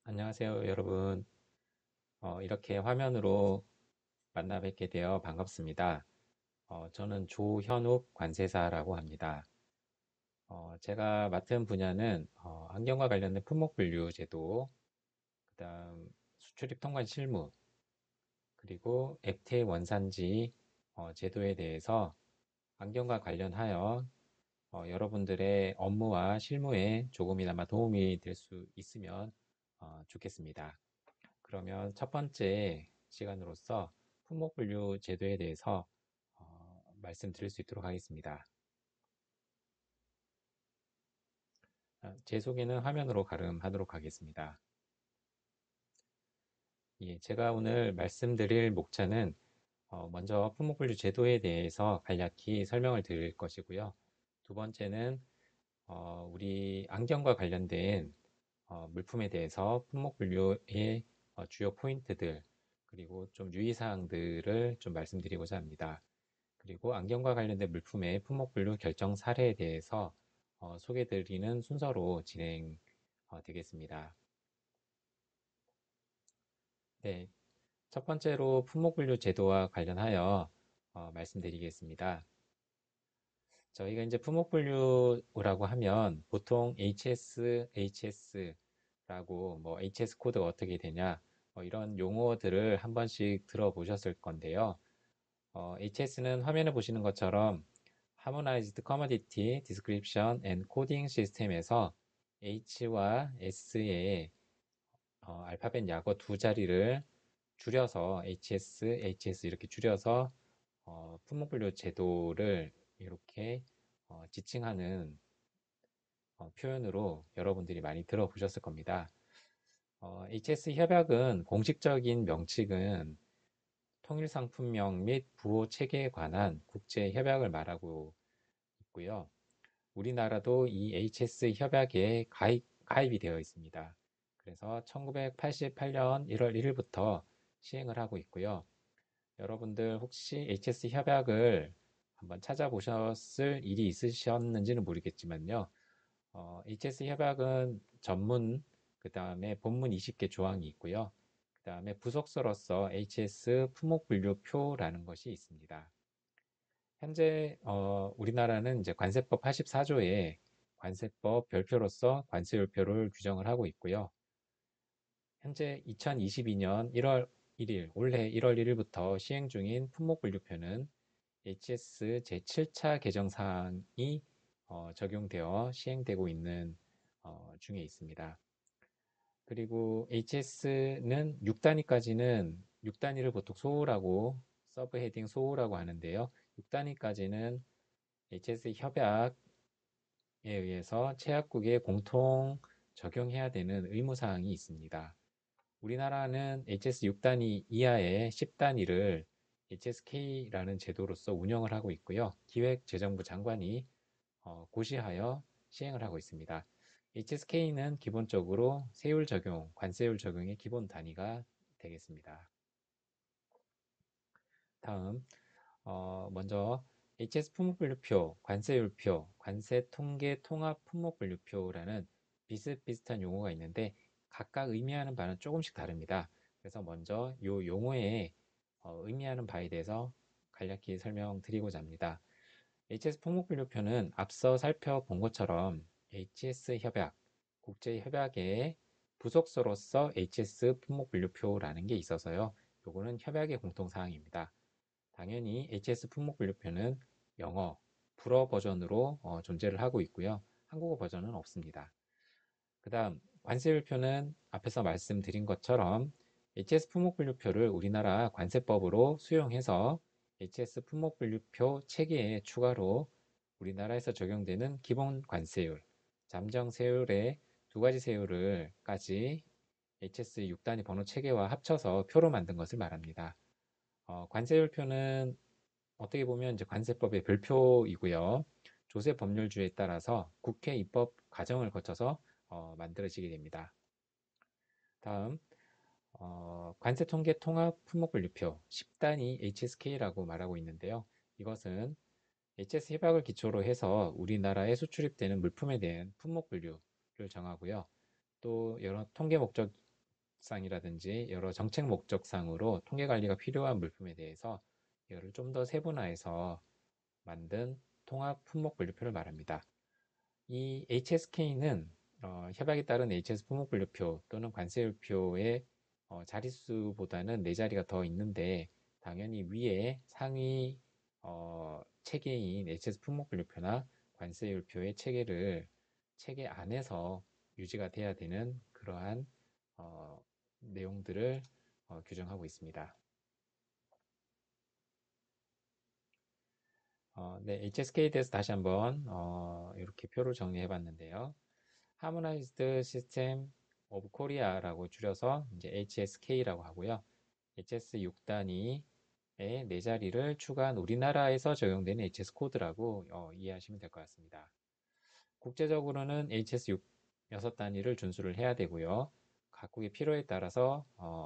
안녕하세요, 여러분. 이렇게 화면으로 만나 뵙게 되어 반갑습니다. 저는 조현욱 관세사라고 합니다. 제가 맡은 분야는 환경과 관련된 품목분류 제도, 그다음 수출입 통관 실무, 그리고 액체 원산지 제도에 대해서 환경과 관련하여 여러분들의 업무와 실무에 조금이나마 도움이 될 수 있으면 좋겠습니다. 그러면 첫 번째 시간으로서 품목분류 제도에 대해서 말씀드릴 수 있도록 하겠습니다. 제 소개는 화면으로 가름하도록 하겠습니다. 예, 제가 오늘 말씀드릴 목차는 먼저 품목분류 제도에 대해서 간략히 설명을 드릴 것이고요. 두 번째는 우리 안경과 관련된 물품에 대해서 품목분류의 주요 포인트들 그리고 좀 유의사항들을 좀 말씀드리고자 합니다. 그리고 안경과 관련된 물품의 품목분류 결정 사례에 대해서 소개드리는 순서로 진행 되겠습니다. 네, 첫 번째로 품목분류 제도와 관련하여 말씀드리겠습니다. 저희가 이제 품목분류라고 하면 보통 HS라고 뭐 HS 코드가 어떻게 되냐 이런 용어들을 한 번씩 들어보셨을 건데요. HS는 화면에 보시는 것처럼 Harmonized Commodity Description and Coding System에서 H와 S의 알파벳 약어 두 자리를 줄여서 HS 이렇게 줄여서 품목분류 제도를 이렇게 지칭하는 표현으로 여러분들이 많이 들어보셨을 겁니다. HS 협약은 공식적인 명칭은 통일상품명 및 부호 체계에 관한 국제 협약을 말하고 있고요. 우리나라도 이 HS 협약에 가입이 되어 있습니다. 그래서 1988년 1월 1일부터 시행을 하고 있고요. 여러분들 혹시 HS 협약을 한번 찾아보셨을 일이 있으셨는지는 모르겠지만요. HS 협약은 전문, 그 다음에 본문 20개 조항이 있고요. 그 다음에 부속서로서 HS 품목분류표라는 것이 있습니다. 현재 우리나라는 이제 관세법 84조에 관세법 별표로서 관세율표를 규정을 하고 있고요. 현재 2022년 1월 1일, 올해 1월 1일부터 시행 중인 품목분류표는 HS 제7차 개정사항이 적용되어 시행되고 있는 중에 있습니다. 그리고 HS는 6단위까지는 6단위를 보통 소호라고 서브 헤딩 소호라고 하는데요. 6단위까지는 HS 협약에 의해서 체약국에 공통 적용해야 되는 의무사항이 있습니다. 우리나라는 HS 6단위 이하의 10단위를 HSK라는 제도로서 운영을 하고 있고요. 기획재정부 장관이 고시하여 시행을 하고 있습니다. HSK는 기본적으로 세율 적용, 관세율 적용의 기본 단위가 되겠습니다. 다음, 먼저 HS 품목분류표, 관세율표, 관세통계 통합 품목분류표라는 비슷비슷한 용어가 있는데 각각 의미하는 바는 조금씩 다릅니다. 그래서 먼저 이 용어의 의미하는 바에 대해서 간략히 설명드리고자 합니다. HS 품목분류표는 앞서 살펴본 것처럼 HS 협약, 국제협약의 부속서로서 HS 품목분류표라는 게 있어서요. 요거는 협약의 공통사항입니다. 당연히 HS 품목분류표는 영어, 불어 버전으로 존재를 하고 있고요. 한국어 버전은 없습니다. 그 다음 관세율표는 앞에서 말씀드린 것처럼 HS 품목분류표를 우리나라 관세법으로 수용해서 HS 품목분류표 체계에 추가로 우리나라에서 적용되는 기본 관세율, 잠정 세율의 두 가지 세율을까지 HS 6단위 번호 체계와 합쳐서 표로 만든 것을 말합니다. 관세율표는 어떻게 보면 이제 관세법의 별표이고요. 조세 법률주에 따라서 국회 입법 과정을 거쳐서 만들어지게 됩니다. 다음 관세통계 통합 품목분류표 10단위 HSK라고 말하고 있는데요. 이것은 HS 협약을 기초로 해서 우리나라에 수출입되는 물품에 대한 품목분류를 정하고요. 또 여러 통계 목적 상이라든지 여러 정책 목적상으로 통계 관리가 필요한 물품에 대해서 이거를 좀 더 세분화해서 만든 통합 품목 분류표를 말합니다. 이 HSK는 협약에 따른 HS 품목 분류표 또는 관세율표의 자릿수보다는 네 자리가 더 있는데 당연히 위에 상위 체계인 HS 품목 분류표나 관세율표의 체계 안에서 유지가 돼야 되는 그러한 어, 내용들을 규정하고 있습니다. 네, HSK에 대해서 다시 한번 이렇게 표를 정리해 봤는데요. Harmonized System of Korea라고 줄여서 이제 HSK라고 하고요. HS 6단위의 네 자리를 추가한 우리나라에서 적용되는 HS 코드라고 이해하시면 될 것 같습니다. 국제적으로는 HS 6단위를 준수를 해야 되고요. 각국의 필요에 따라서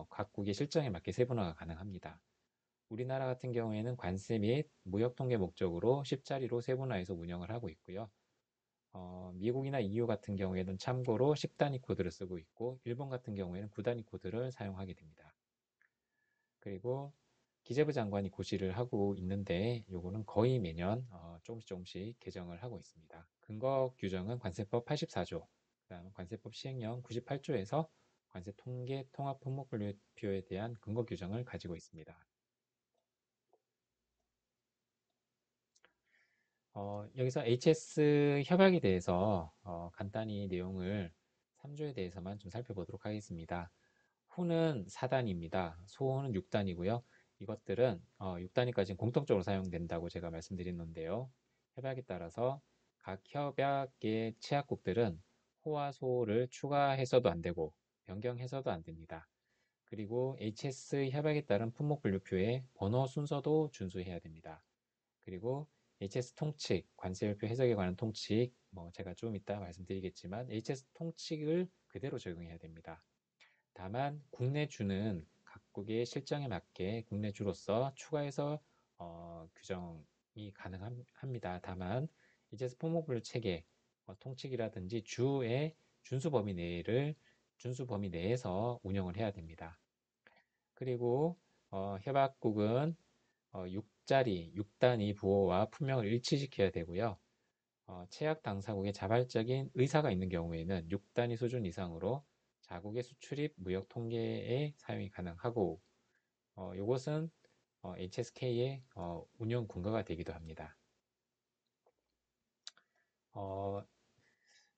각국의 실정에 맞게 세분화가 가능합니다. 우리나라 같은 경우에는 관세 및 무역 통계 목적으로 10자리로 세분화해서 운영을 하고 있고요. 미국이나 EU 같은 경우에는 참고로 10단위 코드를 쓰고 있고 일본 같은 경우에는 9단위 코드를 사용하게 됩니다. 그리고 기재부 장관이 고시를 하고 있는데 요거는 거의 매년 조금씩 개정을 하고 있습니다. 근거 규정은 관세법 84조, 그다음 관세법 시행령 98조에서 관세 통계 통합 품목 분류표에 대한 근거 규정을 가지고 있습니다. 여기서 HS 협약에 대해서 간단히 내용을 3조에 대해서만 좀 살펴보도록 하겠습니다. 후는 4단입니다. 소호는 6단이고요. 이것들은 6단위까지는 공통적으로 사용된다고 제가 말씀드렸는데요. 협약에 따라서 각 협약의 취약국들은 호와 소호를 추가해서도 안 되고 변경해서도 안 됩니다. 그리고 HS 협약에 따른 품목 분류표의 번호 순서도 준수해야 됩니다. 그리고 HS 통칙, 관세율표 해석에 관한 통칙, 뭐 제가 좀 이따 말씀드리겠지만 HS 통칙을 그대로 적용해야 됩니다. 다만 국내주는 각국의 실정에 맞게 국내주로서 추가해서 규정이 가능합니다. 다만 HS 품목분류 체계, 통칙이라든지 주의 준수 범위 내에서 운영을 해야 됩니다. 그리고 협약국은 6단위 부호와 품명을 일치시켜야 되고요. 체약 당사국의 자발적인 의사가 있는 경우에는 6단위 수준 이상으로 자국의 수출입 무역 통계에 사용이 가능하고 이것은 HSK의 운영 근거가 되기도 합니다.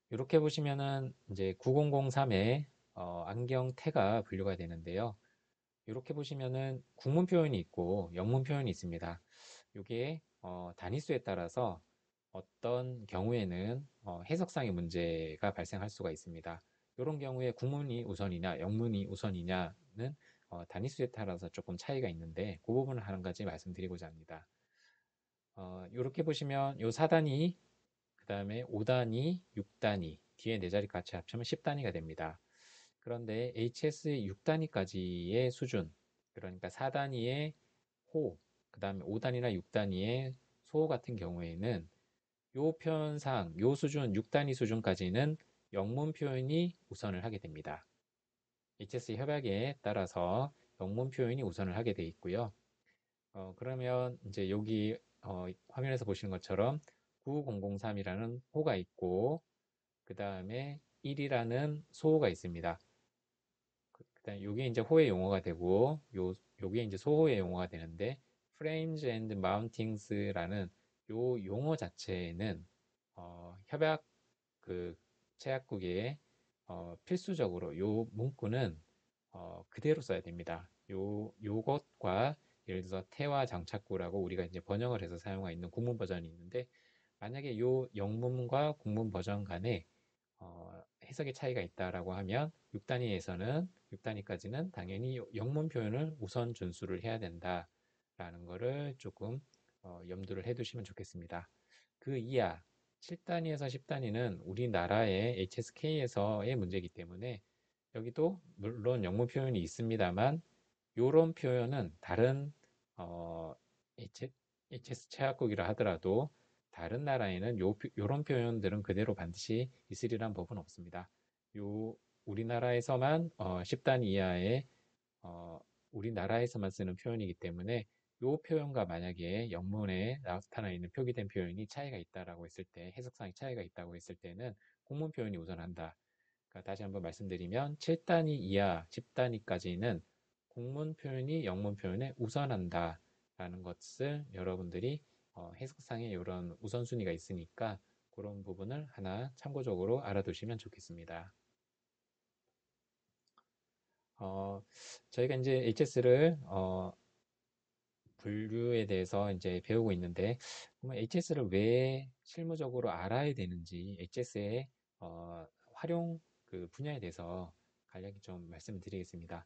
이렇게 보시면은 이제 9003의 안경테가 분류가 되는데요. 이렇게 보시면은 국문 표현이 있고 영문 표현이 있습니다. 이게 단위수에 따라서 어떤 경우에는 해석상의 문제가 발생할 수가 있습니다. 이런 경우에 국문이 우선이냐 영문이 우선이냐는 단위수에 따라서 조금 차이가 있는데 그 부분을 한 가지 말씀드리고자 합니다. 이렇게 보시면 요 4단위, 그 다음에 5단위, 6단위 뒤에 네 자리 같이 합치면 10단위가 됩니다. 그런데 HS 6단위까지의 수준, 그러니까 4단위의 호, 그 다음에 5단위나 6단위의 소 같은 경우에는 요 표현상 요 수준 6단위 수준까지는 영문 표현이 우선을 하게 됩니다. HS 협약에 따라서 영문 표현이 우선을 하게 돼 있고요. 그러면 이제 여기 화면에서 보시는 것처럼 9003이라는 호가 있고 그 다음에 1이라는 소호가 있습니다. 그다음 요게 이제 호의 용어가 되고 요게 이제 소호의 용어가 되는데 frames and mountings라는 요 용어 자체는 협약 그 체약국에 필수적으로 요 문구는 그대로 써야 됩니다. 요것과 예를 들어서 태화 장착구라고 우리가 이제 번역을 해서 사용하고 있는 국문 버전이 있는데 만약에 요 영문과 국문 버전 간에 해석의 차이가 있다라고 하면 6단위까지는 당연히 영문 표현을 우선 준수를 해야 된다라는 거를 조금 염두를 해두시면 좋겠습니다. 그 이하 7단위에서 10단위는 우리나라의 HSK에서의 문제이기 때문에 여기도 물론 영문 표현이 있습니다만 이런 표현은 다른 어, HS 체약국이라 하더라도 다른 나라에는 요런 표현들은 그대로 반드시 있으리란 법은 없습니다. 요 우리나라에서만 10단위 이하의 어, 우리나라에서만 쓰는 표현이기 때문에 이 표현과 만약에 영문에 나타나 있는 표기된 표현이 차이가 있다라고 했을 때, 해석상의 차이가 있다고 했을 때는 공문 표현이 우선한다. 그러니까 다시 한번 말씀드리면 7단위 이하 10단위까지는 공문 표현이 영문 표현에 우선한다 라는 것을 여러분들이 해석상에 이런 우선순위가 있으니까 그런 부분을 하나 참고적으로 알아두시면 좋겠습니다. 어, 저희가 이제 HS를 분류에 대해서 이제 배우고 있는데, 그러면 HS를 왜 실무적으로 알아야 되는지, HS의 활용 그 분야에 대해서 간략히 좀 말씀을 드리겠습니다.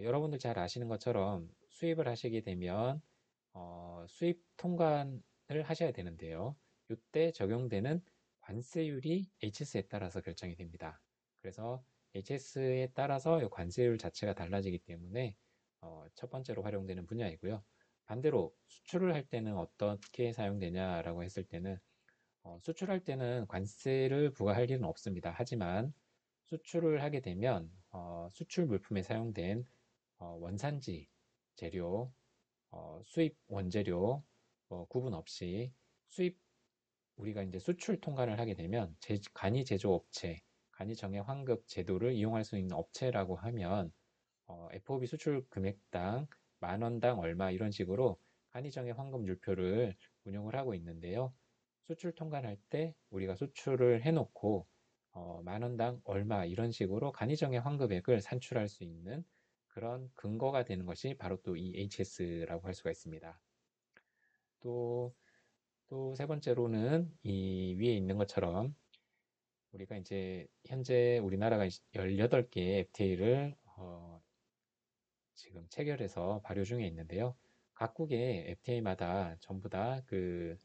여러분들 잘 아시는 것처럼 수입을 하시게 되면 수입 통관을 하셔야 되는데요. 이때 적용되는 관세율이 HS에 따라서 결정이 됩니다. 그래서 HS에 따라서 이 관세율 자체가 달라지기 때문에 첫 번째로 활용되는 분야이고요. 반대로 수출을 할 때는 어떻게 사용되냐라고 했을 때는 수출할 때는 관세를 부과할 일은 없습니다. 하지만 수출을 하게 되면 수출 물품에 사용된 원산지 재료, 수입 원재료 구분 없이 수입 우리가 이제 수출 통관을 하게 되면 간이 제조업체, 간이 정액 환급 제도를 이용할 수 있는 업체라고 하면 FOB 수출 금액당 만 원당 얼마 이런 식으로 간이정의 환급율표를 운용을 하고 있는데요. 수출 통관할 때 우리가 수출을 해놓고 만 원당 얼마 이런 식으로 간이정의 환급액을 산출할 수 있는 그런 근거가 되는 것이 바로 또 이 HS라고 할 수가 있습니다. 또 세 번째로는 이 위에 있는 것처럼 우리가 이제 현재 우리나라가 18개의 FTA를 지금 체결해서 발효 중에 있는데요. 각국의 FTA마다 전부 다 그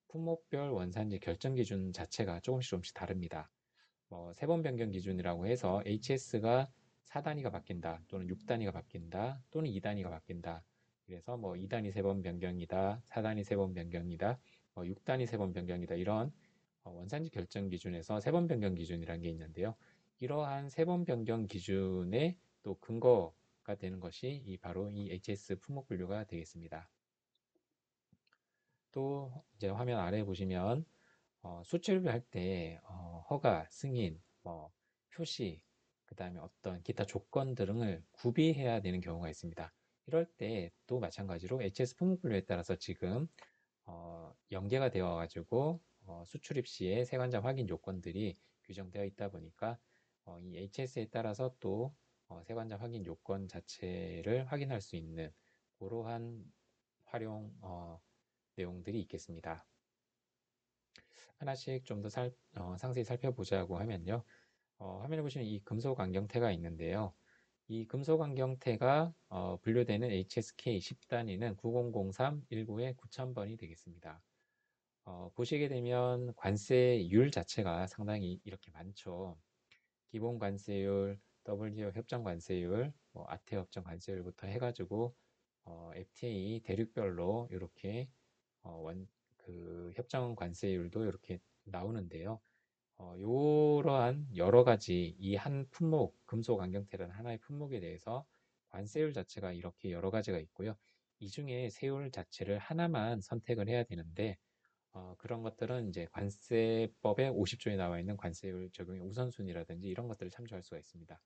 품목별 원산지 결정 기준 자체가 조금씩 다릅니다. 세 번 변경 기준이라고 해서 HS가 4단위가 바뀐다, 또는 6단위가 바뀐다, 또는 2단위가 바뀐다. 그래서 2단위 세 번 변경이다, 4단위 세 번 변경이다, 6단위 세 번 변경이다. 이런 원산지 결정 기준에서 세 번 변경 기준이라는 게 있는데요. 이러한 세 번 변경 기준의 또 근거가 되는 것이 바로 이 HS 품목 분류가 되겠습니다. 또 이제 화면 아래 보시면 수출을 할 때 허가, 승인, 표시, 그 다음에 어떤 기타 조건 등을 구비해야 되는 경우가 있습니다. 이럴 때 또 마찬가지로 HS 품목 분류에 따라서 지금 연계가 되어 가지고 수출입 시에 세관자 확인 요건들이 규정되어 있다 보니까 이 HS에 따라서 또 세관자 확인 요건 자체를 확인할 수 있는 그러한 활용 내용들이 있겠습니다. 하나씩 좀 더 상세히 살펴보자고 하면요. 화면에 보시면 이 금속 안경테가 있는데요. 이 금속 안경테가 분류되는 HSK 10단위는 9003-19의 9000번이 되겠습니다. 보시게 되면 관세율 자체가 상당히 이렇게 많죠. 기본 관세율, WTO 협정 관세율, 아태 협정 관세율부터 해가지고 FTA 대륙별로 이렇게 그 협정 관세율도 이렇게 나오는데요. 이러한 여러 가지 이 한 품목, 금속 안경테라는 하나의 품목에 대해서 관세율 자체가 이렇게 여러 가지가 있고요. 이 중에 세율 자체를 하나만 선택을 해야 되는데 그런 것들은 이제 관세법의 50조에 나와 있는 관세율 적용의 우선순위라든지 이런 것들을 참조할 수가 있습니다.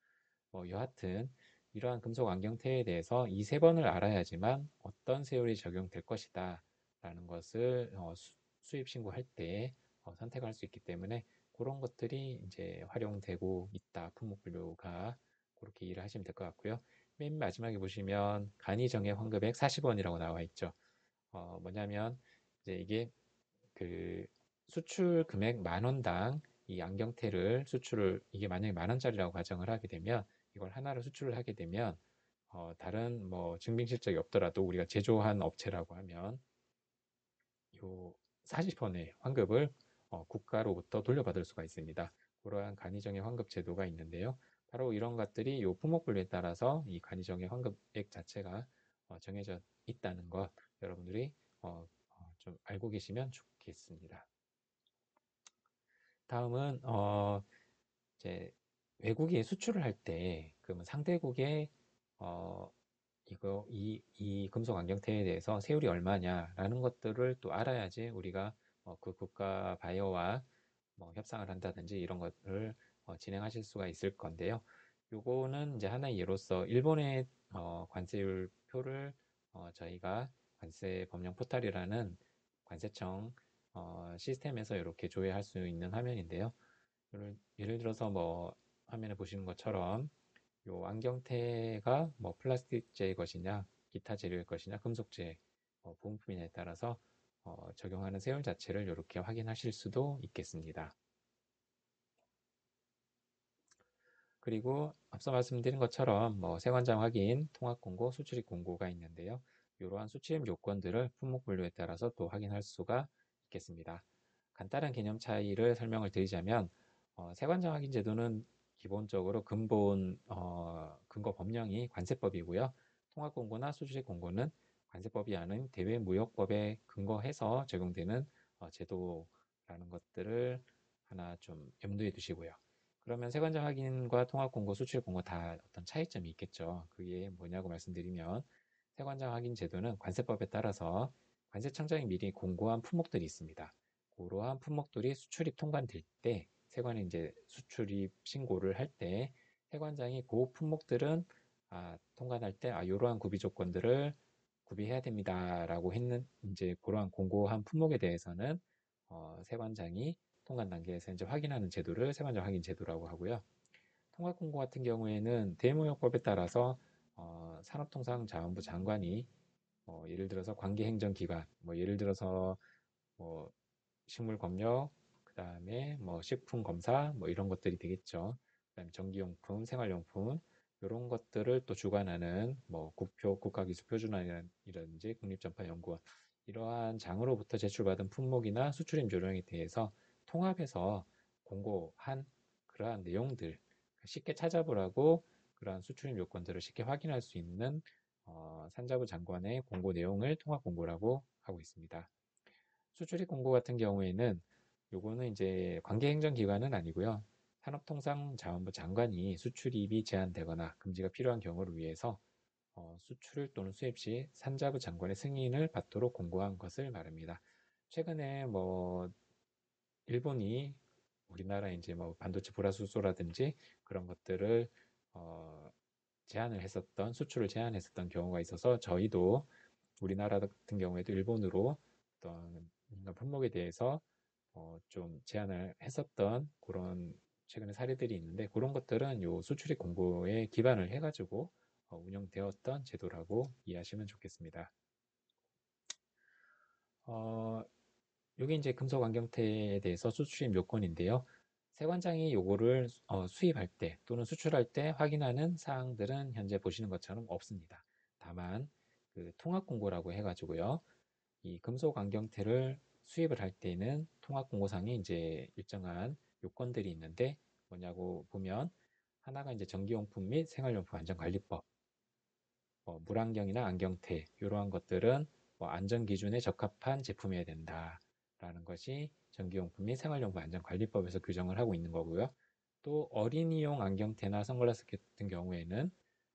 여하튼 이러한 금속 안경테에 대해서 이 세 번을 알아야지만 어떤 세율이 적용될 것이다 라는 것을 수입 신고할 때 선택할 수 있기 때문에 그런 것들이 이제 활용되고 있다. 품목 분류가 그렇게 이해를 하시면 될 것 같고요. 맨 마지막에 보시면 간이정액 환급액 40원이라고 나와 있죠. 뭐냐면 이제 이게 그 수출 금액 만 원당 이 안경테를 수출을 이게 만약에 만 원짜리라고 가정을 하게 되면 이걸 하나를 수출을 하게 되면 다른 증빙 실적이 없더라도 우리가 제조한 업체라고 하면 요 40원의 환급을 국가로부터 돌려받을 수가 있습니다. 그러한 간이정의 환급 제도가 있는데요. 바로 이런 것들이 요 품목분류에 따라서 이 간이정의 환급액 자체가 정해져 있다는 것 여러분들이 좀 알고 계시면 좋겠습니다. 다음은 이제 외국에 수출을 할 때, 그러면 상대국에, 어, 이 금속 안경테에 대해서 세율이 얼마냐라는 것들을 또 알아야지 우리가 그 국가 바이어와 뭐 협상을 한다든지 이런 것을 진행하실 수가 있을 건데요. 요거는 이제 하나의 예로서 일본의 관세율 표를 저희가 관세 법령 포탈이라는 관세청 시스템에서 이렇게 조회할 수 있는 화면인데요. 예를 들어서 뭐 화면에 보시는 것처럼 요 안경테가 뭐 플라스틱재의 것이냐, 기타 재료의 것이냐, 금속재, 부품이냐에 따라서 적용하는 세율 자체를 이렇게 확인하실 수도 있겠습니다. 그리고 앞서 말씀드린 것처럼 뭐 세관장 확인, 통합 공고, 수출입 공고가 있는데요. 이러한 수출입 요건들을 품목 분류에 따라서 또 확인할 수가 있겠습니다. 간단한 개념 차이를 설명을 드리자면 세관장 확인 제도는 기본적으로 근본 근거 법령이 관세법이고요. 통합 공고나 수출입 공고는 관세법이 아닌 대외무역법에 근거해서 적용되는 제도라는 것들을 하나 좀 염두에 두시고요. 그러면 세관장 확인과 통합 공고, 수출 공고 다 어떤 차이점이 있겠죠. 그게 뭐냐고 말씀드리면 세관장 확인 제도는 관세법에 따라서 관세청장이 미리 공고한 품목들이 있습니다. 그러한 품목들이 수출입 통관될 때 세관이 이제 수출입 신고를 할 때 세관장이 그 품목들은 통관할 때 이러한 구비 조건들을 구비해야 됩니다라고 했는 이제 그러한 공고한 품목에 대해서는 세관장이 통관 단계에서 이제 확인하는 제도를 세관장 확인 제도라고 하고요. 통합 공고 같은 경우에는 대무역법에 따라서 산업통상자원부 장관이 예를 들어서 관계행정기관, 뭐 예를 들어서 뭐 식물검역, 그 다음에 뭐 식품검사, 뭐 이런 것들이 되겠죠. 그 다음에 전기용품, 생활용품, 이런 것들을 또 주관하는 뭐 국가기술표준원이라든지 국립전파연구원, 이러한 장으로부터 제출받은 품목이나 수출입 요령에 대해서 통합해서 공고한 그러한 내용들, 쉽게 찾아보라고 그러한 수출입 요건들을 쉽게 확인할 수 있는 산자부 장관의 공고 내용을 통합 공고라고 하고 있습니다. 수출입 공고 같은 경우에는 요거는 이제 관계행정기관은 아니고요. 산업통상자원부 장관이 수출입이 제한되거나 금지가 필요한 경우를 위해서 수출 또는 수입 시 산자부 장관의 승인을 받도록 공고한 것을 말합니다. 최근에 뭐 일본이 우리나라 이제 뭐 반도체 불화수소라든지 그런 것들을 어, 제한을 했었던 수출을 제한했었던 경우가 있어서 저희도 우리나라 같은 경우에도 일본으로 어떤 민간 품목에 대해서 좀 제한을 했었던 그런 최근에 사례들이 있는데 그런 것들은 요 수출입 공고에 기반을 해가지고 운영되었던 제도라고 이해하시면 좋겠습니다. 어, 요게 이제 금속 안경테에 대해서 수출입 요건인데요. 세관장이 요거를 수입할 때 또는 수출할 때 확인하는 사항들은 현재 보시는 것처럼 없습니다. 다만 그 통합 공고라고 해가지고요. 이 금속 안경테를 수입을 할 때는 통합 공고상에 이제 일정한 요건들이 있는데 뭐냐고 보면 하나가 이제 전기용품 및 생활용품 안전관리법, 물안경이나 안경테 이러한 것들은 안전 기준에 적합한 제품이어야 된다라는 것이 전기용품 및 생활용품 안전관리법에서 규정을 하고 있는 거고요. 또 어린이용 안경테나 선글라스 같은 경우에는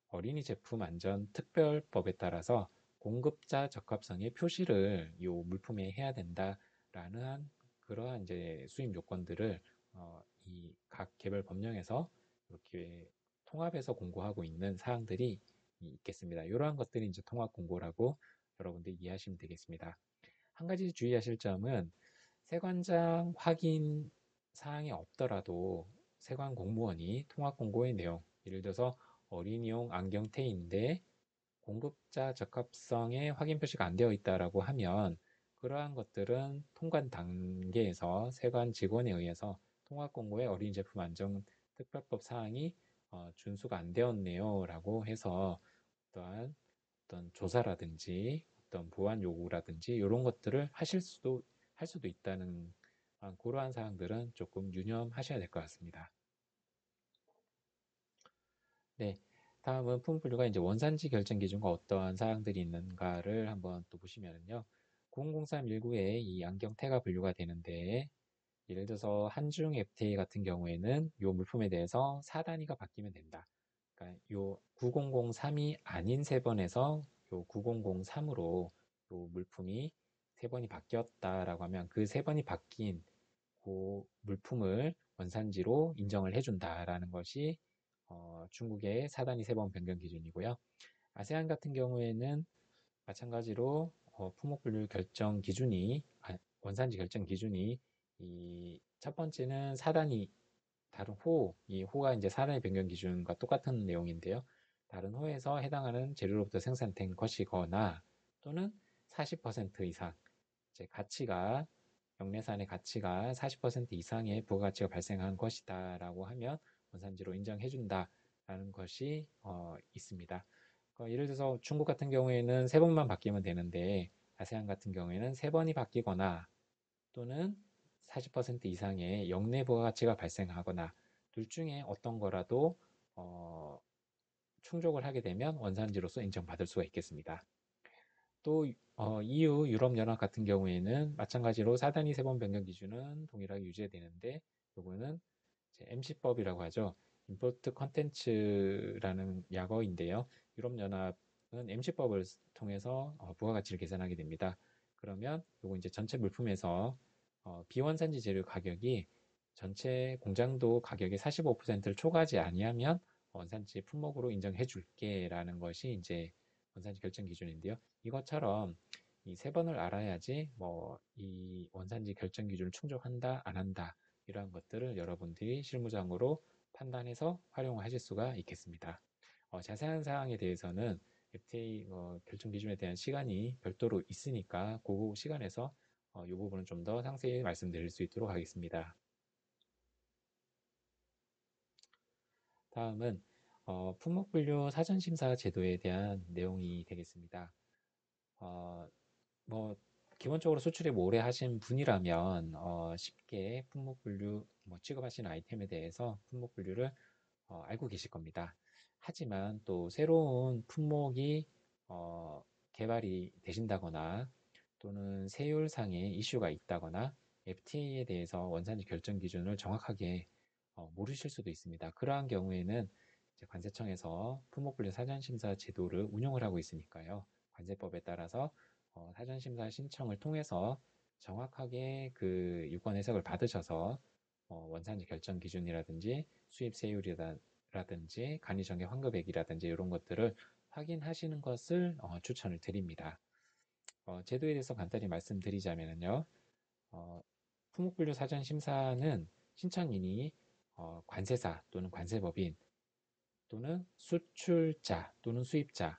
어린이 제품 안전 특별법에 따라서 공급자 적합성의 표시를 이 물품에 해야 된다라는 그러한 이제 수입 요건들을 이 각 개별 법령에서 이렇게 통합해서 공고하고 있는 사항들이 있겠습니다. 이러한 것들이 이제 통합 공고라고 여러분들이 이해하시면 되겠습니다. 한 가지 주의하실 점은 세관장 확인 사항이 없더라도 세관 공무원이 통합 공고의 내용, 예를 들어서 어린이용 안경테인데 공급자 적합성의 확인 표시가 안 되어 있다라고 하면 그러한 것들은 통관 단계에서 세관 직원에 의해서 통합 공고의 어린이 제품 안전 특별법 사항이 준수가 안 되었네요 라고 해서 또한 어떤 조사라든지 어떤 보완 요구라든지 이런 것들을 할 수도 있다는 그러한 사항들은 조금 유념하셔야 될 것 같습니다. 네, 다음은 품분류가 이제 원산지 결정 기준과 어떠한 사항들이 있는가를 한번 또 보시면은요. 900319에 이 안경테가 분류가 되는데 예를 들어서 한중 FTA 같은 경우에는 이 물품에 대해서 4단위가 바뀌면 된다. 그러니까 요 9003이 아닌 세 번에서 요 9003으로 요 물품이 세 번이 바뀌었다라고 하면 그 세 번이 바뀐 그 물품을 원산지로 인정을 해준다라는 것이 중국의 4단위 세번 변경 기준이고요. 아세안 같은 경우에는 마찬가지로 품목분류 결정 기준이 원산지 결정 기준이 이 첫 번째는 4단위 다른 호, 이 호가 이제 4단위 변경 기준과 똑같은 내용인데요. 다른 호에서 해당하는 재료로부터 생산된 것이거나 또는 40% 이상 이제 가치가 영내산의 가치가 40% 이상의 부가가치가 발생한 것이다라고 하면 원산지로 인정해준다라는 것이 있습니다. 예를 들어서 중국 같은 경우에는 세 번만 바뀌면 되는데 아세안 같은 경우에는 세 번이 바뀌거나 또는 40% 이상의 역내 부가가치가 발생하거나 둘 중에 어떤 거라도 충족을 하게 되면 원산지로서 인정받을 수가 있겠습니다. 또 EU 유럽연합 같은 경우에는 마찬가지로 4단위 세번 변경 기준은 동일하게 유지되는데 요거는 MC법이라고 하죠. 임포트 컨텐츠라는 약어인데요. 유럽연합은 MC법을 통해서 부가가치를 계산하게 됩니다. 그러면 요거 이제 전체 물품에서 비원산지 재료 가격이 전체 공장도 가격의 45%를 초과하지 아니하면 원산지 품목으로 인정해 줄게라는 것이 이제 원산지 결정 기준인데요. 이것처럼 이 세 번을 알아야지 뭐 이 원산지 결정 기준을 충족한다 안 한다 이러한 것들을 여러분들이 실무적으로 판단해서 활용하실 수가 있겠습니다. 자세한 사항에 대해서는 FTA 결정 기준에 대한 시간이 별도로 있으니까 그 시간에서 이 부분은 좀 더 상세히 말씀드릴 수 있도록 하겠습니다. 다음은 품목분류 사전심사 제도에 대한 내용이 되겠습니다. 어, 뭐 기본적으로 수출입 오래 하신 분이라면 쉽게 품목분류 취급하시는 아이템에 대해서 품목분류를 알고 계실 겁니다. 하지만 또 새로운 품목이 개발이 되신다거나 또는 세율상의 이슈가 있다거나 FTA에 대해서 원산지 결정 기준을 정확하게 모르실 수도 있습니다. 그러한 경우에는 이제 관세청에서 품목분류 사전심사 제도를 운영을 하고 있으니까요. 관세법에 따라서 사전심사 신청을 통해서 정확하게 그 유권 해석을 받으셔서 원산지 결정 기준이라든지 수입 세율이라든지 간이정의 환급액이라든지 이런 것들을 확인하시는 것을 추천을 드립니다. 제도에 대해서 간단히 말씀드리자면요. 품목분류 사전 심사는 신청인이 관세사 또는 관세법인 또는 수출자 또는 수입자,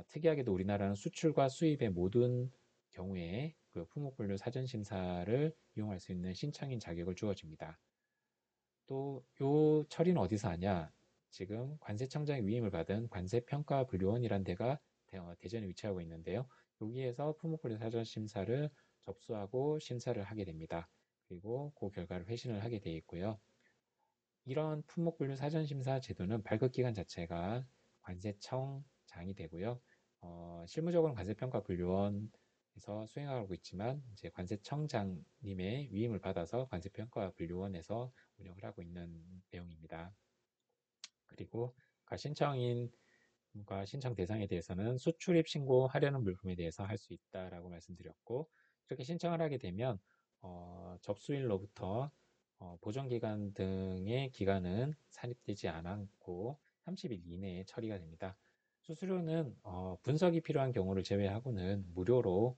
특이하게도 우리나라는 수출과 수입의 모든 경우에 그 품목분류 사전 심사를 이용할 수 있는 신청인 자격을 주어집니다. 또 요 처리는 어디서 하냐? 지금 관세청장의 위임을 받은 관세평가부료원이란 데가 대전에 위치하고 있는데요. 여기에서 품목분류 사전 심사를 접수하고 심사를 하게 됩니다. 그리고 그 결과를 회신을 하게 되어 있고요. 이런 품목분류 사전 심사 제도는 발급 기관 자체가 관세청장이 되고요. 실무적으로는 관세평가분류원에서 수행하고 있지만 이제 관세청장님의 위임을 받아서 관세평가분류원에서 운영을 하고 있는 내용입니다. 그리고 신청인과 신청 대상에 대해서는 수출입 신고하려는 물품에 대해서 할 수 있다라고 말씀드렸고 이렇게 신청을 하게 되면 접수일로부터 보존기간 등의 기간은 산입되지 않았고 30일 이내에 처리가 됩니다. 수수료는 분석이 필요한 경우를 제외하고는 무료로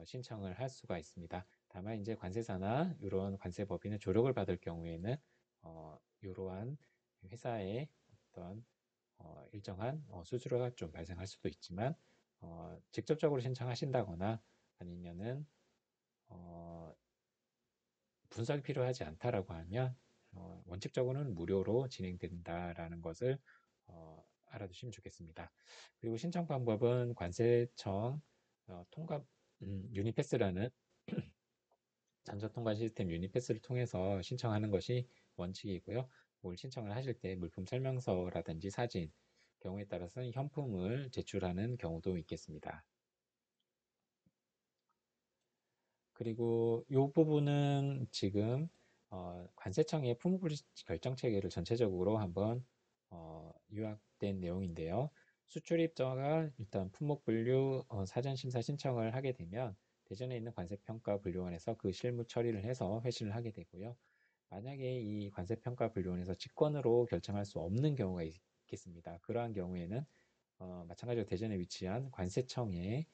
신청을 할 수가 있습니다. 다만 이제 관세사나 이런 관세법인의 조력을 받을 경우에는 이러한 회사의 어떤 일정한 수수료가 좀 발생할 수도 있지만 직접적으로 신청하신다거나 아니면은 분석이 필요하지 않다라고 하면 원칙적으로는 무료로 진행된다라는 것을 알아두시면 좋겠습니다. 그리고 신청 방법은 관세청 통합 유니패스라는 전자통관 시스템 유니패스를 통해서 신청하는 것이 원칙이고요. 뭘 신청을 하실 때 물품 설명서라든지 사진, 경우에 따라서는 현품을 제출하는 경우도 있겠습니다. 그리고 이 부분은 지금 관세청의 품목분류 결정 체계를 전체적으로 한번 요약된 내용인데요. 수출입자가 일단 품목분류 사전심사 신청을 하게 되면 대전에 있는 관세평가분류원에서 그 실무 처리를 해서 회신을 하게 되고요. 만약에 이 관세평가분류원에서 직권으로 결정할 수 없는 경우가 있겠습니다. 그러한 경우에는 마찬가지로 대전에 위치한 관세청의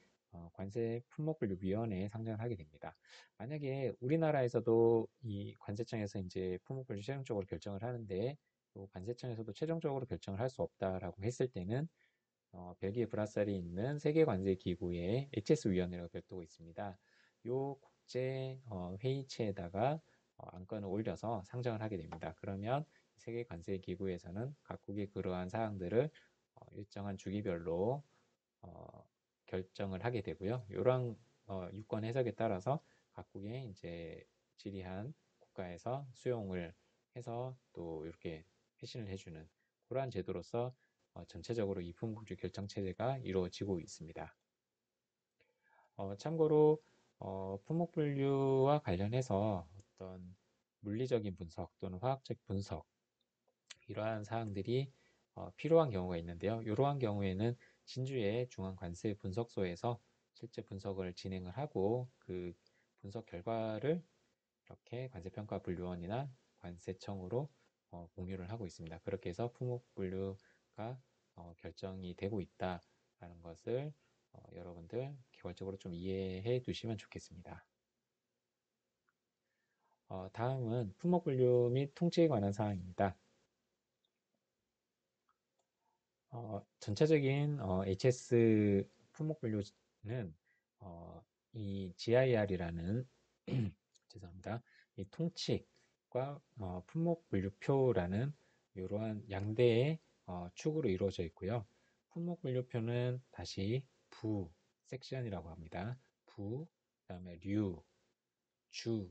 관세품목분류위원회에 상정을 하게 됩니다. 만약에 우리나라에서도 이 관세청에서 이제 품목분류 최종적으로 결정을 하는데 또 관세청에서도 최종적으로 결정을 할 수 없다라고 했을 때는 벨기에 브라셀에 있는 세계관세기구의 HS위원회가 별도가 있습니다. 이 국제 회의체에다가 안건을 올려서 상정을 하게 됩니다. 그러면 세계관세기구에서는 각국의 그러한 사항들을 일정한 주기별로 결정을 하게 되고요. 이러한 유권 해석에 따라서 각국의 이제 지리한 국가에서 수용을 해서 또 이렇게 회신을 해주는 그러한 제도로서 전체적으로 이 품목주 결정 체제가 이루어지고 있습니다. 참고로 품목분류와 관련해서 어떤 물리적인 분석 또는 화학적 분석 이러한 사항들이 필요한 경우가 있는데요. 이러한 경우에는 진주의 중앙관세 분석소에서 실제 분석을 진행을 하고 그 분석 결과를 이렇게 관세평가분류원이나 관세청으로 공유를 하고 있습니다. 그렇게 해서 품목분류가 결정이 되고 있다라는 것을 여러분들 개괄적으로 좀 이해해 두시면 좋겠습니다. 다음은 품목분류 및 통치에 관한 사항입니다. 전체적인 HS 품목분류는 이 GIR이라는 죄송합니다. 이 통칙과 품목분류표라는 이러한 양대의 축으로 이루어져 있고요. 품목분류표는 다시 부 섹션이라고 합니다. 부, 그다음에 류, 주,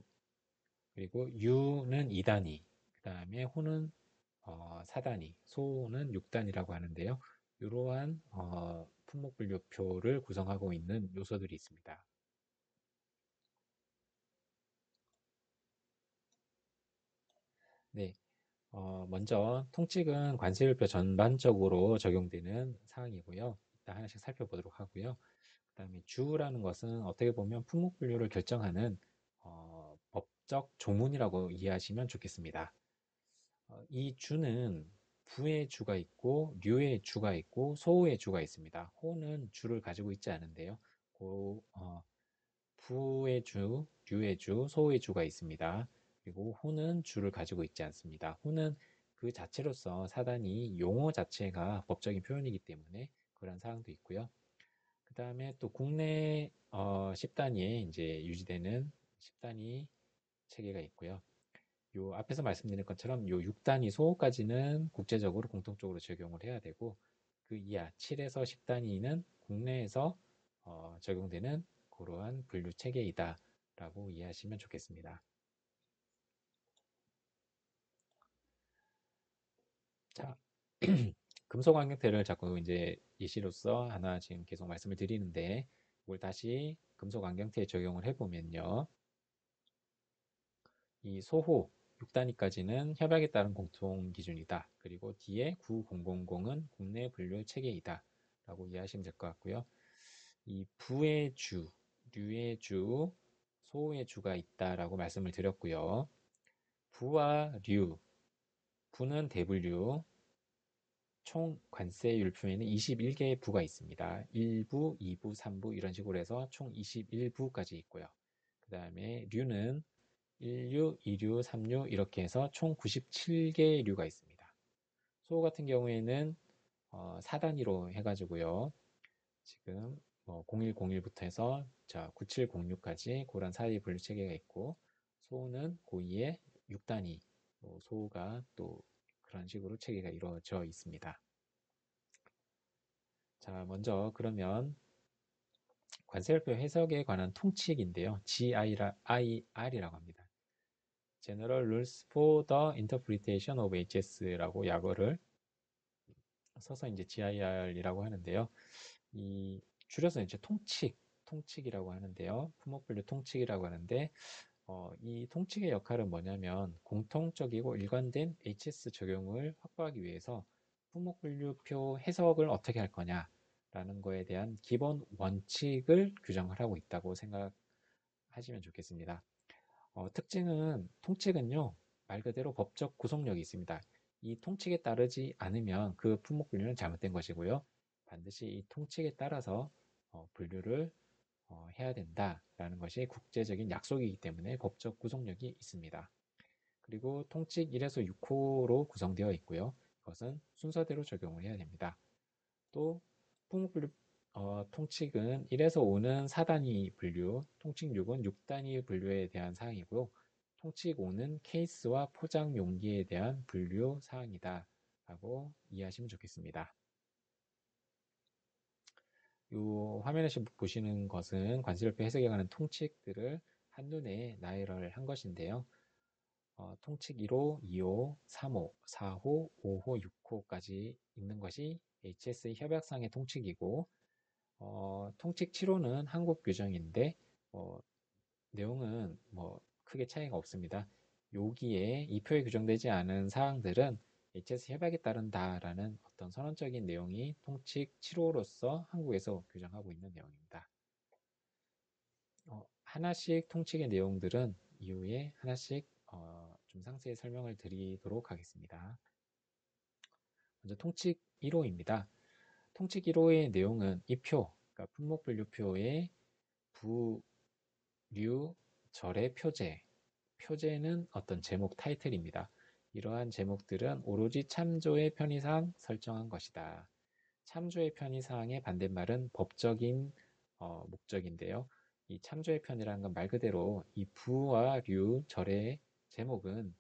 그리고 유는 2단위, 그다음에 호는 4단위, 소는 6단위라고 하는데요. 이러한 품목분류표를 구성하고 있는 요소들이 있습니다. 네, 먼저 통칙은 관세율표 전반적으로 적용되는 사항이고요. 일단 하나씩 살펴보도록 하고요. 그 다음에 주라는 것은 어떻게 보면 품목분류를 결정하는 법적 조문이라고 이해하시면 좋겠습니다. 이 주는 부의 주가 있고 류의 주가 있고 소의 주가 있습니다. 호는 주를 가지고 있지 않은데요. 부의 주, 류의 주, 소의 주가 있습니다. 그리고 호는 주를 가지고 있지 않습니다. 호는 그 자체로서 사단이 용어 자체가 법적인 표현이기 때문에 그런 사항도 있고요. 그 다음에 또 국내 10단위에 이제 유지되는 10단위 체계가 있고요. 요 앞에서 말씀드린 것처럼 요 6단위 소까지는 국제적으로 공통적으로 적용을 해야 되고 그 이하 7에서 10단위는 국내에서 적용되는 그러한 분류 체계이다 라고 이해하시면 좋겠습니다. 자, 금속 안경테를 자꾸 이제 예시로서 하나 지금 계속 말씀을 드리는데 이걸 다시 금속 안경테에 적용을 해보면요. 이 소호 6단위까지는 협약에 따른 공통 기준이다. 그리고 뒤에 9000은 국내 분류 체계이다. 라고 이해하시면 될 것 같고요. 이 부의 주, 류의 주, 소의 주가 있다라고 말씀을 드렸고요. 부와 류, 부는 대분류, 총 관세율표에는 21개의 부가 있습니다. 1부, 2부, 3부 이런 식으로 해서 총 21부까지 있고요. 그 다음에 류는 1류, 2류, 3류 이렇게 해서 총 97개의 류가 있습니다. 소 같은 경우에는 4단위로 해가지고요. 지금 0101부터 해서 9706까지 그런 사이 분류 체계가 있고 소는 고2의 6단위 소가 또 그런 식으로 체계가 이루어져 있습니다. 자, 먼저 그러면 관세율표 해석에 관한 통칙인데요. GIR이라고 합니다. General Rules for the Interpretation of HS라고 약어를 써서 이제 GIR이라고 하는데요. 이 줄여서 이제 통칙이라고 하는데요. 품목분류 통칙이라고 하는데 이 통칙의 역할은 뭐냐면 공통적이고 일관된 HS 적용을 확보하기 위해서 품목분류표 해석을 어떻게 할 거냐라는 거에 대한 기본 원칙을 규정을 하고 있다고 생각하시면 좋겠습니다. 특징은 통칙은요, 말 그대로 법적 구속력이 있습니다. 이 통칙에 따르지 않으면 그 품목분류는 잘못된 것이고요. 반드시 이 통칙에 따라서 분류를 해야 된다라는 것이 국제적인 약속이기 때문에 법적 구속력이 있습니다. 그리고 통칙 1에서 6호로 구성되어 있고요. 이것은 순서대로 적용을 해야 됩니다. 또 품목분류 통칙은 1에서 5는 4단위 분류, 통칙 6은 6단위 분류에 대한 사항이고요. 통칙 5는 케이스와 포장 용기에 대한 분류 사항이다 라고 이해하시면 좋겠습니다. 이 화면에서 보시는 것은 관세율표 해석에 관한 통칙들을 한눈에 나열을 한 것인데요. 통칙 1호, 2호, 3호, 4호, 5호, 6호까지 있는 것이 HSA 협약상의 통칙이고, 통칙 7호는 한국 규정인데, 어, 내용은 뭐 크게 차이가 없습니다. 여기에 이 표에 규정되지 않은 사항들은 HS 협약에 따른다라는 어떤 선언적인 내용이 통칙 7호로서 한국에서 규정하고 있는 내용입니다. 하나씩 통칙의 내용들은 이후에 하나씩 좀 상세히 설명을 드리도록 하겠습니다. 먼저 통칙 1호입니다. 통칙 1호의 내용은 이 표, 그러니까 품목분류표의 부류, 절의 표제, 표제는 어떤 제목 타이틀입니다. 이러한 제목들은 오로지 참조의 편의상 설정한 것이다. 참조의 편의상의 반대말은 법적인 목적인데요. 이 참조의 편이라는 건 말 그대로 이 부와 류, 절의 제목은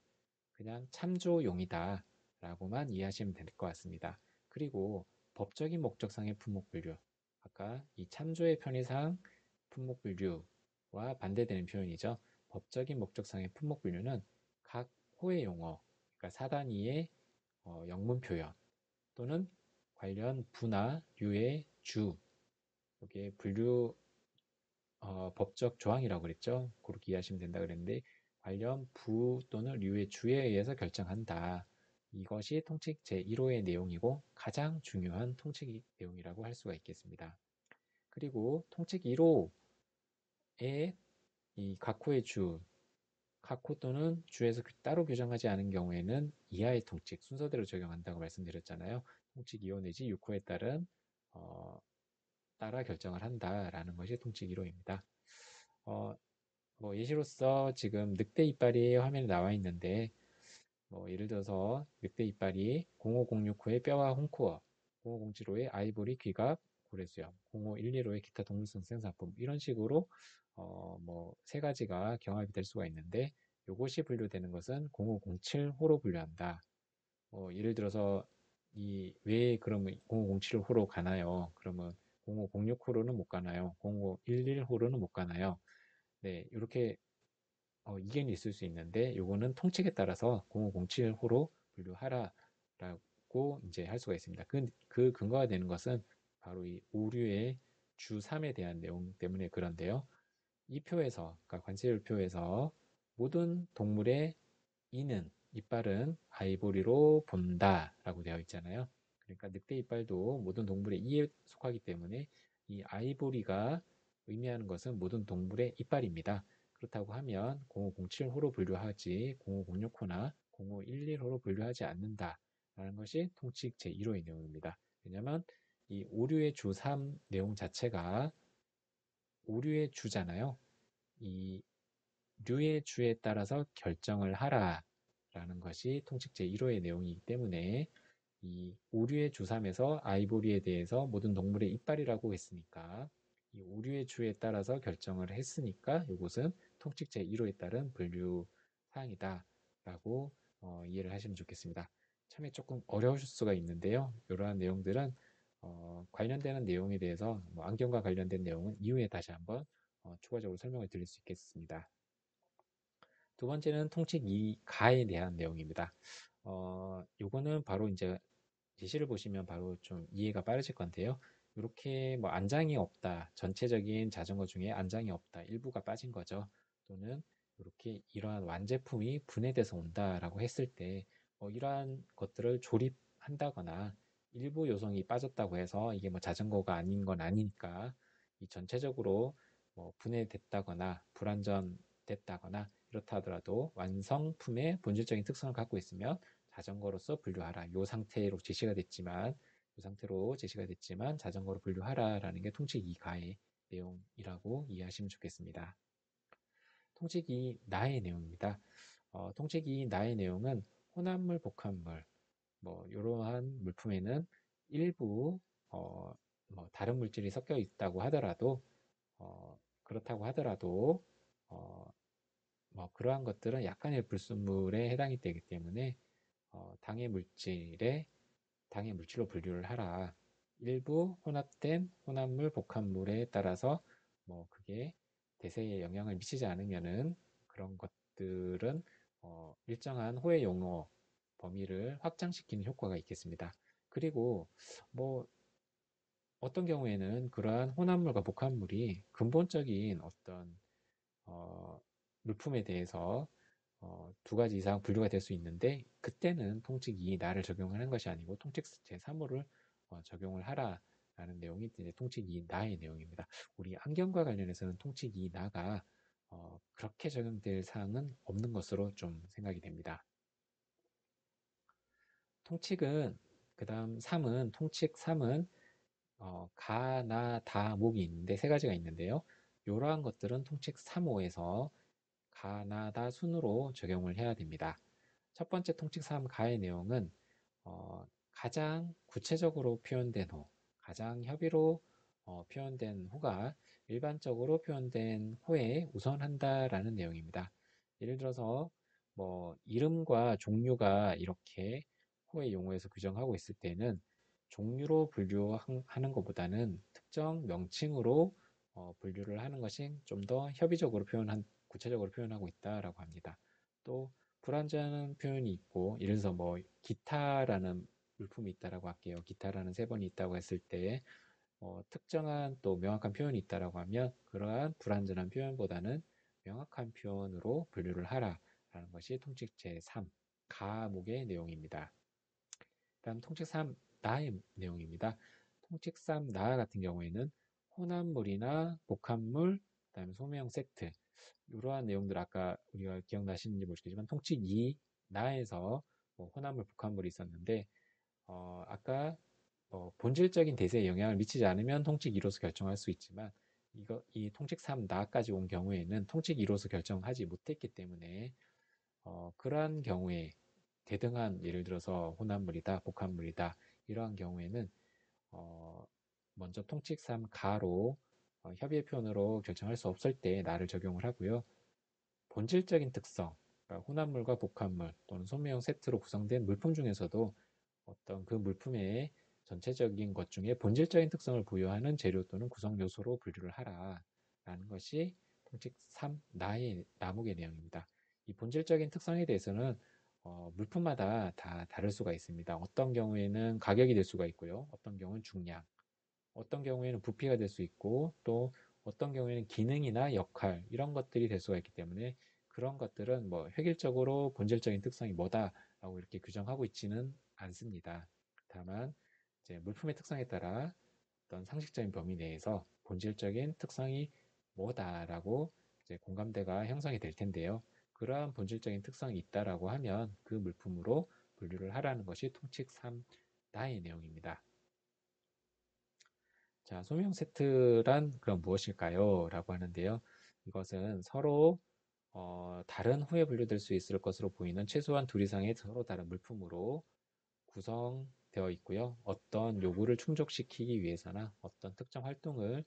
그냥 참조용이다 라고만 이해하시면 될 것 같습니다. 그리고 법적인 목적상의 품목분류, 아까 이 참조의 편의상 품목분류와 반대되는 표현이죠. 법적인 목적상의 품목분류는 각 호의 용어, 그러니까 사단위의 영문 표현 또는 관련 부나 류의 주, 여기에 분류 법적 조항이라고 그랬죠. 그렇게 이해하시면 된다 그랬는데 관련 부 또는 류의 주에 의해서 결정한다. 이것이 통칙 제1호의 내용이고 가장 중요한 통칙 내용이라고 할 수가 있겠습니다. 그리고 통칙 1호의 이 각호의 주, 각호 또는 주에서 따로 규정하지 않은 경우에는 이하의 통칙, 순서대로 적용한다고 말씀드렸잖아요. 통칙 2호 내지 6호에 따른 따라 결정을 한다라는 것이 통칙 1호입니다. 뭐 예시로서 지금 늑대 이빨이 화면에 나와 있는데 뭐 예를 들어서 늑대 이빨이 05069의 뼈와 홍코어, 05075의 아이보리 귀갑 고래수염, 05115의 기타 동물성 생산품 이런 식으로 뭐 세 가지가 경합이 될 수가 있는데 이것이 분류되는 것은 0507호로 분류한다. 예를 들어서 이 왜 그러면 0507호로 가나요? 그러면 0506호로는 못 가나요? 0511호로는 못 가나요? 네, 이렇게 이견이 있을 수 있는데 요거는 통칙에 따라서 0507호로 분류하라라고 이제 할 수가 있습니다. 그 근거가 되는 것은 바로 이 오류의 주 3에 대한 내용 때문에 그런데요. 이 표에서, 그러니까 관세율표에서 모든 동물의 이는 이빨은 아이보리로 본다라고 되어 있잖아요. 그러니까 늑대 이빨도 모든 동물의 이에 속하기 때문에 이 아이보리가 의미하는 것은 모든 동물의 이빨입니다. 그렇다고 하면 0507호로 분류하지 0506호나 0511호로 분류하지 않는다라는 것이 통칙 제1호의 내용입니다. 왜냐하면 이 오류의 주 3 내용 자체가 오류의 주잖아요. 이 류의 주에 따라서 결정을 하라라는 것이 통칙 제1호의 내용이기 때문에 이 오류의 주3에서 아이보리에 대해서 모든 동물의 이빨이라고 했으니까 이 오류의 주에 따라서 결정을 했으니까 이것은 통칙 제1호에 따른 분류 사항이다라고 이해를 하시면 좋겠습니다. 참에 조금 어려우실 수가 있는데요. 이러한 내용들은 관련되는 내용에 대해서 뭐 안경과 관련된 내용은 이후에 다시 한번 추가적으로 설명을 드릴 수 있겠습니다. 두 번째는 통칙 2가에 대한 내용입니다. 요거는 바로 이제 예시를 보시면 바로 좀 이해가 빠르실 건데요. 이렇게 뭐 안장이 없다, 전체적인 자전거 중에 안장이 없다, 일부가 빠진 거죠. 또는 이렇게 이러한 완제품이 분해돼서 온다라고 했을 때 이러한 것들을 조립한다거나 일부 요소이 빠졌다고 해서 이게 뭐 자전거가 아닌 건 아니니까 이 전체적으로 뭐 분해됐다거나 불완전됐다거나 이렇다 하더라도 완성품의 본질적인 특성을 갖고 있으면 자전거로서 분류하라. 이 상태로 제시가 됐지만 자전거로 분류하라라는 게 통칙 2가의 내용이라고 이해하시면 좋겠습니다. 통칙 2 나의 내용입니다. 통칙 2 나의 내용은 혼합물, 복합물 뭐 이러한 물품에는 일부 뭐 다른 물질이 섞여 있다고 하더라도 그렇다고 하더라도 어, 뭐 그러한 것들은 약간의 불순물에 해당이 되기 때문에 당의 물질로 분류를 하라. 일부 혼합된 혼합물, 복합물에 따라서 뭐 그게 대세에 영향을 미치지 않으면은 그런 것들은 일정한 호혜 용어 범위를 확장시키는 효과가 있겠습니다. 그리고 뭐 어떤 경우에는 그러한 혼합물과 복합물이 근본적인 어떤 어, 물품에 대해서 두 가지 이상 분류가 될 수 있는데 그때는 통칙 2 나를 적용하는 것이 아니고 통칙 제3호를 적용을 하라라는 내용이 이제 통칙 2 나의 내용입니다. 우리 안경과 관련해서는 통칙 2 나가 그렇게 적용될 사항은 없는 것으로 좀 생각이 됩니다. 통칙은 그다음 3은 통칙 3은 가, 나, 다, 목이 있는데 세 가지가 있는데요. 이러한 것들은 통칙 3호에서 가, 나, 다 순으로 적용을 해야 됩니다. 첫 번째 통칙 3 가의 내용은 가장 구체적으로 표현된 후, 가장 협의로 표현된 후가 일반적으로 표현된 후에 우선한다라는 내용입니다. 예를 들어서 뭐 이름과 종류가 이렇게 후의 용어에서 규정하고 있을 때는 종류로 분류하는 것보다는 특정 명칭으로 분류를 하는 것이 좀 더 협의적으로 구체적으로 표현하고 있다라고 합니다. 또 불완전한 표현이 있고 예를 들어서 뭐 기타라는 물품이 있다라고 할게요. 기타라는 세 번이 있다고 했을 때 특정한 또 명확한 표현이 있다라고 하면 그러한 불완전한 표현보다는 명확한 표현으로 분류를 하라라는 것이 통칙 제3 가목의 내용입니다. 다음 통칙 3 나의 내용입니다. 통칙 3 나 같은 경우에는 혼합물이나 복합물, 그다음에 소매형 세트 이러한 내용들 아까 우리가 기억나시는지 모르겠지만 통칙 2 나에서 뭐 혼합물, 복합물이 있었는데 아까 본질적인 대세에 영향을 미치지 않으면 통칙 2로서 결정할 수 있지만 이 통칙 3 나까지 온 경우에는 통칙 2로서 결정하지 못했기 때문에 그러한 경우에 대등한 예를 들어서 혼합물이다, 복합물이다 이러한 경우에는 어, 먼저 통칙 3 가로 협의의 표현으로 결정할 수 없을 때 나를 적용을 하고요. 본질적인 특성, 그러니까 혼합물과 복합물 또는 소매형 세트로 구성된 물품 중에서도 어떤 그 물품의 전체적인 것 중에 본질적인 특성을 부여하는 재료 또는 구성 요소로 분류를 하라라는 것이 통칙 3 나의 나목의 내용입니다. 이 본질적인 특성에 대해서는 물품마다 다 다를 수가 있습니다. 어떤 경우에는 가격이 될 수가 있고요. 어떤 경우는 중량, 어떤 경우에는 부피가 될 수 있고 또 어떤 경우에는 기능이나 역할 이런 것들이 될 수가 있기 때문에 그런 것들은 뭐 획일적으로 본질적인 특성이 뭐다라고 이렇게 규정하고 있지는 않습니다. 다만 이제 물품의 특성에 따라 어떤 상식적인 범위 내에서 본질적인 특성이 뭐다라고 이제 공감대가 형성이 될 텐데요. 그러한 본질적인 특성이 있다라고 하면 그 물품으로 분류를 하라는 것이 통칙 3 나의 내용입니다. 자, 소명 세트란 그럼 무엇일까요? 라고 하는데요. 이것은 서로 다른 후에 분류될 수 있을 것으로 보이는 최소한 둘 이상의 서로 다른 물품으로 구성되어 있고요. 어떤 요구를 충족시키기 위해서나 어떤 특정 활동을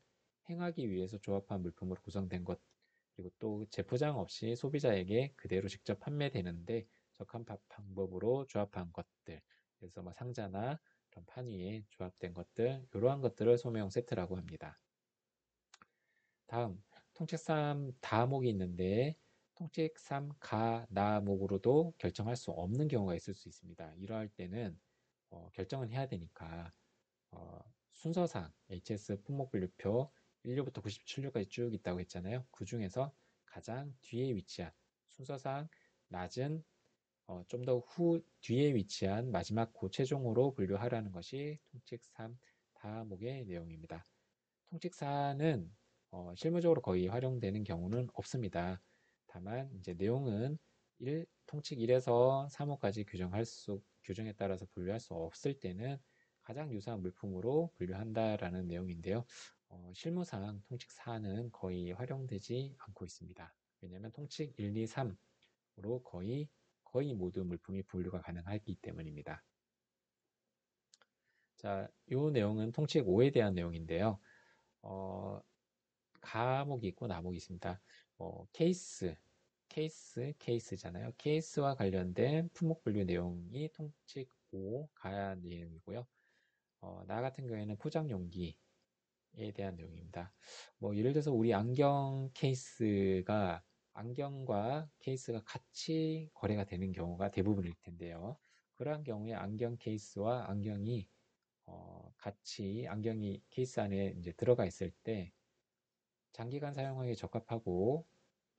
행하기 위해서 조합한 물품으로 구성된 것, 그리고 또 재포장 없이 소비자에게 그대로 직접 판매되는데 적합한 방법으로 조합한 것들. 그래서 뭐 상자나 그런 판 위에 조합된 것들, 이러한 것들을 소매형 세트라고 합니다. 다음, 통칙 3 다목이 있는데 통칙 3 가, 나목으로도 결정할 수 없는 경우가 있을 수 있습니다. 이러할 때는 결정은 해야 되니까 순서상 HS 품목분류표 1류부터 97류까지 쭉 있다고 했잖아요. 그 중에서 가장 뒤에 위치한 순서상 낮은 좀 더 뒤에 위치한 마지막 고체종으로 분류하라는 것이 통칙 3 다목의 내용입니다. 통칙 4는 실무적으로 거의 활용되는 경우는 없습니다. 다만 이제 내용은 통칙 1에서 3호까지 규정에 따라서 분류할 수 없을 때는 가장 유사한 물품으로 분류한다라는 내용인데요. 실무상 통칙 4는 거의 활용되지 않고 있습니다. 왜냐하면 통칙 1, 2, 3으로 거의 모든 물품이 분류가 가능하기 때문입니다. 자, 이 내용은 통칙 5에 대한 내용인데요. 가목이 있고 나목이 있습니다. 케이스잖아요. 케이스와 관련된 품목 분류 내용이 통칙 5 가 내용이고요. 나 같은 경우에는 포장 용기에 대한 내용입니다. 예를 들어서 우리 안경과 케이스가 같이 거래가 되는 경우가 대부분일 텐데요. 그러한 경우에 안경 케이스와 안경이 케이스 안에 이제 들어가 있을 때 장기간 사용하기에 적합하고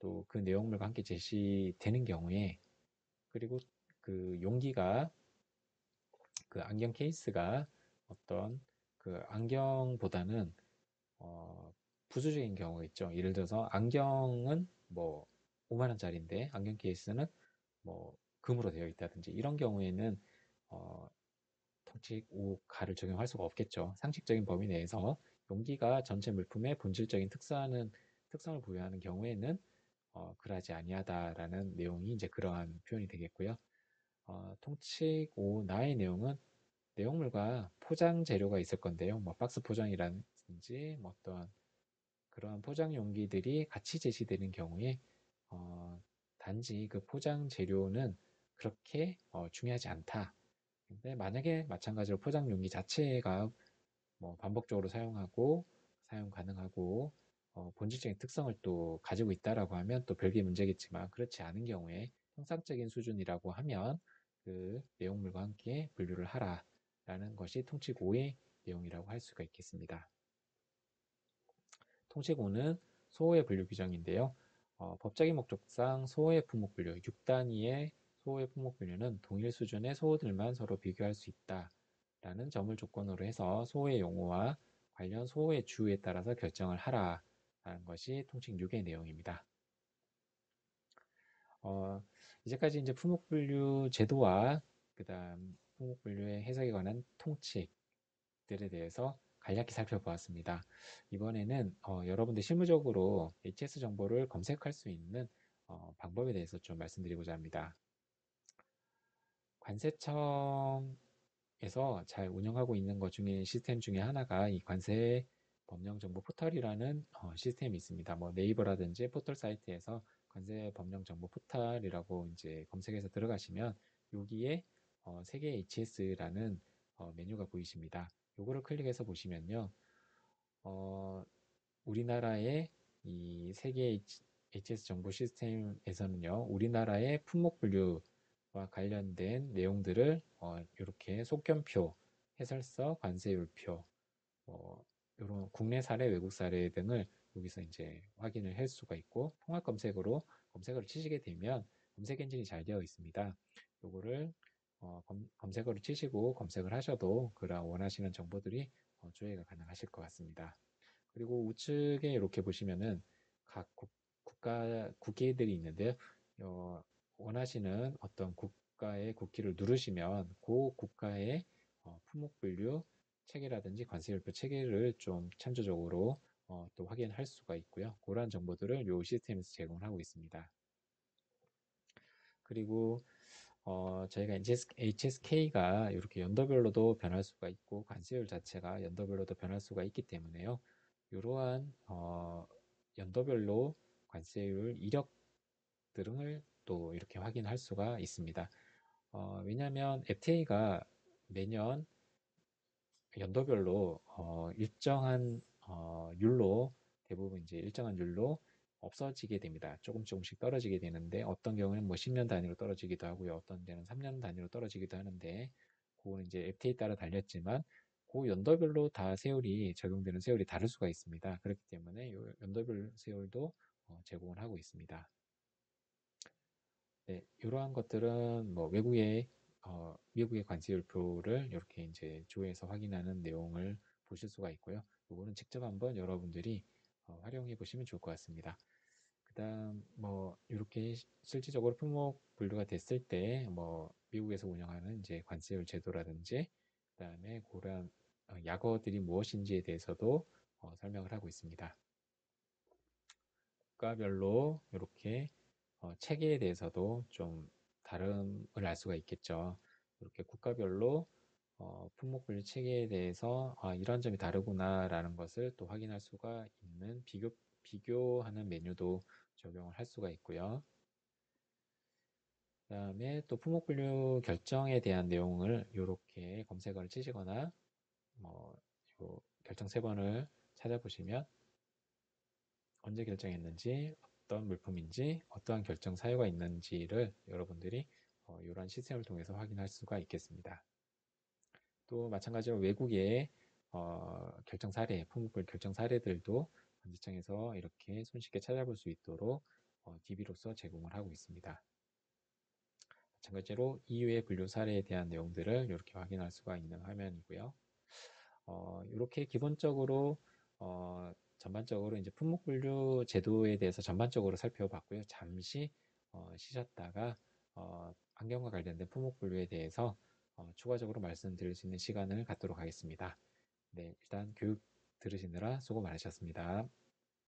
또 그 내용물과 함께 제시되는 경우에 그리고 그 용기가 그 안경 케이스가 어떤 그 안경보다는 부수적인 경우가 있죠. 예를 들어서 안경은 5만 원짜리인데 안경 케이스는 금으로 되어 있다든지 이런 경우에는 어, 통칙 5가를 적용할 수가 없겠죠. 상식적인 범위 내에서 용기가 전체 물품의 본질적인 특성을 부여하는 경우에는 그러하지 아니하다라는 내용이 이제 그러한 표현이 되겠고요. 통칙 5 나의 내용은 내용물과 포장 재료가 있을 건데요. 박스 포장이라든지 어떤 그러한 포장 용기들이 같이 제시되는 경우에 어, 단지 그 포장 재료는 그렇게 중요하지 않다. 근데 만약에 마찬가지로 포장 용기 자체가 반복적으로 사용 가능하고 본질적인 특성을 또 가지고 있다라고 하면 또 별개의 문제겠지만 그렇지 않은 경우에 통상적인 수준이라고 하면 그 내용물과 함께 분류를 하라라는 것이 통칙 5의 내용이라고 할 수가 있겠습니다. 통칙 5는 소호의 분류 규정인데요. 법적인 목적상 소호의 품목 분류, 6단위의 소호의 품목 분류는 동일 수준의 소호들만 서로 비교할 수 있다라는 점을 조건으로 해서 소호의 용어와 관련 소호의 주에 따라서 결정을 하라라는 것이 통칙 6의 내용입니다. 이제까지 이제 품목 분류 제도와 그다음 품목 분류의 해석에 관한 통칙들에 대해서 간략히 살펴보았습니다. 이번에는 여러분들 실무적으로 HS 정보를 검색할 수 있는 방법에 대해서 좀 말씀드리고자 합니다. 관세청에서 잘 운영하고 있는 것 중에 시스템 중에 하나가 이 관세 법령 정보 포털이라는 시스템이 있습니다. 네이버라든지 포털 사이트에서 관세 법령 정보 포털이라고 이제 검색해서 들어가시면 여기에 세계 HS라는 메뉴가 보이십니다. 요거를 클릭해서 보시면요. 우리나라의 이 세계 HS 정보 시스템에서는요, 우리나라의 품목 분류와 관련된 내용들을 이렇게 속견표, 해설서, 관세율표, 이런 국내 사례, 외국 사례 등을 여기서 이제 확인을 할 수가 있고 통합 검색으로 검색어를 치시게 되면 검색 엔진이 잘 되어 있습니다. 요거를 검색어를 치시고 검색을 하셔도 그런 원하시는 정보들이 조회가 가능하실 것 같습니다. 그리고 우측에 이렇게 보시면은 각 국기들이 있는데요. 원하시는 어떤 국가의 국기를 누르시면 그 국가의 품목 분류 체계라든지 관세율표 체계를 좀 참조적으로 또 확인할 수가 있고요. 그러한 정보들을 이 시스템에서 제공을 하고 있습니다. 그리고 저희가 HSK가 이렇게 연도별로도 변할 수가 있고 관세율 자체가 연도별로도 변할 수가 있기 때문에요. 이러한 연도별로 관세율 이력 등을 또 이렇게 확인할 수가 있습니다. 왜냐하면 FTA가 매년 연도별로 일정한 율로 대부분 이제 일정한 율로 없어지게 됩니다. 조금씩 떨어지게 되는데 어떤 경우는 10년 단위로 떨어지기도 하고요. 어떤 데는 3년 단위로 떨어지기도 하는데 그거는 이제 FTA 따라 달렸지만 그 연도별로 다 적용되는 세율이 다를 수가 있습니다. 그렇기 때문에 연도별 세율도 제공을 하고 있습니다. 네, 이러한 것들은 뭐 미국의 관세율표를 이렇게 이제 조회해서 확인하는 내용을 보실 수가 있고요. 이거는 직접 한번 여러분들이 활용해 보시면 좋을 것 같습니다. 그다음 뭐 이렇게 실질적으로 품목 분류가 됐을 때 뭐 미국에서 운영하는 이제 관세율 제도라든지 그다음에 그런 약어들이 무엇인지에 대해서도 설명을 하고 있습니다. 국가별로 이렇게 체계에 대해서도 좀 다름을 알 수가 있겠죠. 이렇게 국가별로 품목 분류 체계에 대해서 이런 점이 다르구나라는 것을 또 확인할 수가 있는 비교하는 메뉴도 적용을 할 수가 있고요. 그 다음에 또 품목 분류 결정에 대한 내용을 이렇게 검색어를 치시거나 뭐 결정 세 번을 찾아보시면 언제 결정했는지, 어떤 물품인지, 어떠한 결정 사유가 있는지를 여러분들이 이러한 시스템을 통해서 확인할 수가 있겠습니다. 또 마찬가지로 외국의 결정 사례, 품목별 결정 사례들도 관세청에서 이렇게 손쉽게 찾아볼 수 있도록 DB로서 제공을 하고 있습니다. 마찬가지로 EU의 분류 사례에 대한 내용들을 이렇게 확인할 수가 있는 화면이고요. 이렇게 기본적으로 전반적으로 이제 품목 분류 제도에 대해서 전반적으로 살펴봤고요. 잠시 쉬셨다가 환경과 관련된 품목 분류에 대해서 추가적으로 말씀드릴 수 있는 시간을 갖도록 하겠습니다. 네, 일단 교육 들으시느라 수고 많으셨습니다.